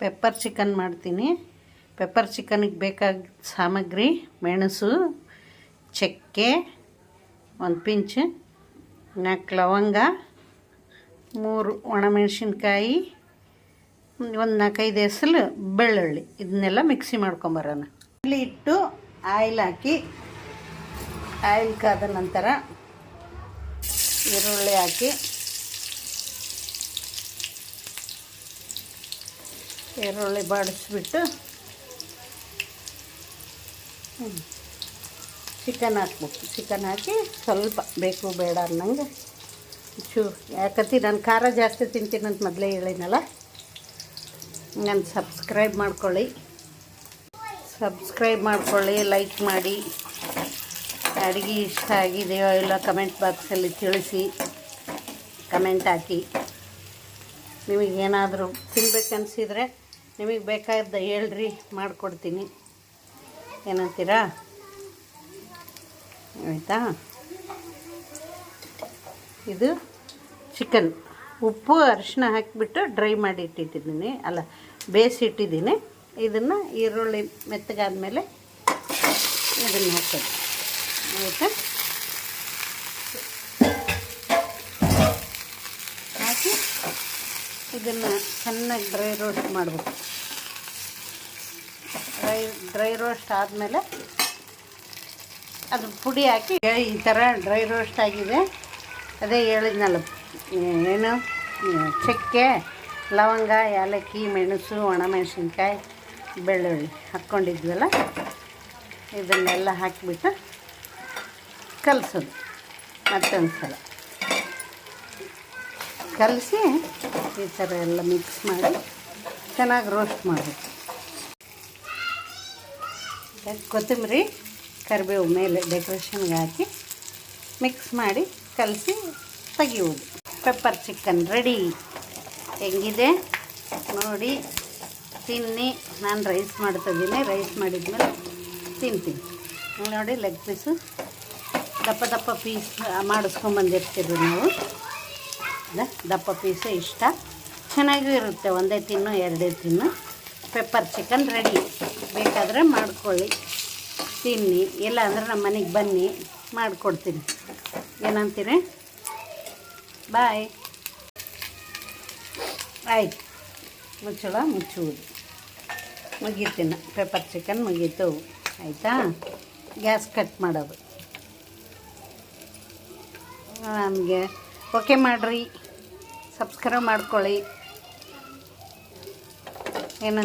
Pepper chicken ಮಾಡ್ತೀನಿ. Pepper ಚಿಕನ್ನಿಗೆ ಬೇಕಾದ ಸಾಮಗ್ರಿ: ಮೆಣಸು, ಚಕ್ಕೆ, ಒಂದು ಪಿಂಚ್, 4 ಲವಂಗ, 3 ಒಣಮೆಣಸಿನ್ಕಾಯಿ, ಒಂದು 4-5 ಎಸಳು ಬೆಳ್ಳುಳ್ಳಿ. ಇದನ್ನೆಲ್ಲ ಮಿಕ್ಸಿ ಮಾಡ್ಕೊಂಬರೋಣ. ಇಲ್ಲಿ ಇಟ್ಟು ಆಯಿಲ್ ಹಾಕಿ, ಆಯಿಲ್ ಕಾದ ನಂತರ ಈರುಳ್ಳಿ ಹಾಕಿ, ಈರುಳ್ಳಿ ಬಾಡಿಸ್ಬಿಟ್ಟು ಚಿಕನ್ ಹಾಕ್ಬೇಕು. ಚಿಕನ್ ಹಾಕಿ ಸ್ವಲ್ಪ ಬೇಕು ಬೇಡ ಅನ್ನಂಗೆ ಯಾಕಂತ ನಾನು ಖಾರ ಜಾಸ್ತಿ ತಿಂತೀನಂತ ಮೊದಲೇ ಹೇಳಿನಲ್ಲ. ನಾನು ಸಬ್ಸ್ಕ್ರೈಬ್ ಮಾಡ್ಕೊಳ್ಳಿ, ಲೈಕ್ ಮಾಡಿ. ಅಡುಗೆ ಇಷ್ಟ ಆಗಿದೆಯೋ ಇಲ್ಲ ಕಮೆಂಟ್ ಬಾಕ್ಸಲ್ಲಿ ತಿಳಿಸಿ, ಕಮೆಂಟ್ ಹಾಕಿ. ನಿಮಗೇನಾದರೂ ತಿನ್ಬೇಕನ್ಸಿದ್ರೆ ನಿಮಗೆ ಬೇಕಾದ ಹೇಳ್ರಿ, ಮಾಡಿಕೊಡ್ತೀನಿ. ಏನಂತೀರಾ? ಆಯಿತಾ? ಇದು ಚಿಕನ್ ಉಪ್ಪು ಅರಿಶಿನ ಹಾಕಿಬಿಟ್ಟು ಡ್ರೈ ಮಾಡಿ ಇಟ್ಟಿದ್ದೀನಿ, ಬೇಯಿಸಿಟ್ಟಿದ್ದೀನಿ. ಇದನ್ನು ಈರುಳ್ಳಿ ಮೆತ್ತಗಾದ್ಮೇಲೆ ಇದನ್ನು ಹಾಕೋದು. ಆಯಿತಾ? ಹಾಕಿ ಇದನ್ನು ಚೆನ್ನಾಗಿ ಡ್ರೈ ರೋಸ್ಟ್ ಮಾಡಬೇಕು. ಡ್ರೈ ರೋಸ್ಟ್ ಆದಮೇಲೆ ಅದು ಪುಡಿ ಹಾಕಿ ಈ ಥರ ಡ್ರೈ ರೋಸ್ಟ್ ಆಗಿದೆ. ಅದೇ ಹೇಳಿದ್ನಲ್ಲ, ಏನು ಚಕ್ಕೆ, ಲವಂಗ, ಏಲಕ್ಕಿ, ಮೆಣಸು, ಒಣಮೆಣಸಿನ್ಕಾಯಿ, ಬೆಳ್ಳುಳ್ಳಿ ಹಾಕ್ಕೊಂಡಿದ್ವಲ್ಲ, ಇದನ್ನೆಲ್ಲ ಹಾಕಿಬಿಟ್ಟು ಕಲಸೋದು. ಮತ್ತೊಂದು ಸಲ ಕಲಸಿ ಈ ಥರ ಎಲ್ಲ ಮಿಕ್ಸ್ ಮಾಡಿ ಚೆನ್ನಾಗಿ ರೋಸ್ಟ್ ಮಾಡಬೇಕು. ಕೊತ್ತಂಬರಿ, ಕರಿಬೇವು ಮೇಲೆ ಡೆಕೋರೇಷನ್ಗೆ ಹಾಕಿ ಮಿಕ್ಸ್ ಮಾಡಿ ಕಲಸಿ ತೆಗಿಯೋದು. Pepper chicken ready. ಹೆಂಗಿದೆ ನೋಡಿ, ತಿನ್ನಿ. ನಾನು ರೈಸ್ ಮಾಡ್ತಿದ್ದೀನಿ. ರೈಸ್ ಮಾಡಿದ್ಮೇಲೆ ತಿಂತೀನಿ. ನೋಡಿ, ಲೆಗ್ ಪೀಸು ದಪ್ಪ ಪೀಸ್ ಮಾಡಿಸ್ಕೊಂಬಂದಿರ್ತೀವಿ ನಾವು. ದಪ್ಪ ಪೀಸು ಇಷ್ಟ, ಚೆನ್ನಾಗೂ ಇರುತ್ತೆ. ಒಂದೇ ತಿನ್ನು, ಎರಡೇ ತಿನ್ನು. Pepper chicken ready. ಬೇಕಾದರೆ ಮಾಡ್ಕೊಳ್ಳಿ, ತಿನ್ನಿ. ಇಲ್ಲ ಅಂದರೆ ನಮ್ಮ ಮನೆಗೆ ಬನ್ನಿ, ಮಾಡಿಕೊಡ್ತೀನಿ. ಏನಂತೀರಿ? ಬಾಯ್. ಆಯ್ತು, ಮುಚ್ಚುವುದು ಮುಗೀತಿನ. ಪೆಪ್ಪರ್ ಚಿಕನ್ ಮುಗೀತು. ಆಯಿತಾ? ಗ್ಯಾಸ್ ಕಟ್ ಮಾಡೋದು. ನಮಗೆ ಓಕೆ ಮಾಡಿರಿ, ಸಬ್ಸ್ಕ್ರೈಬ್ ಮಾಡ್ಕೊಳ್ಳಿ. ಏನಂತ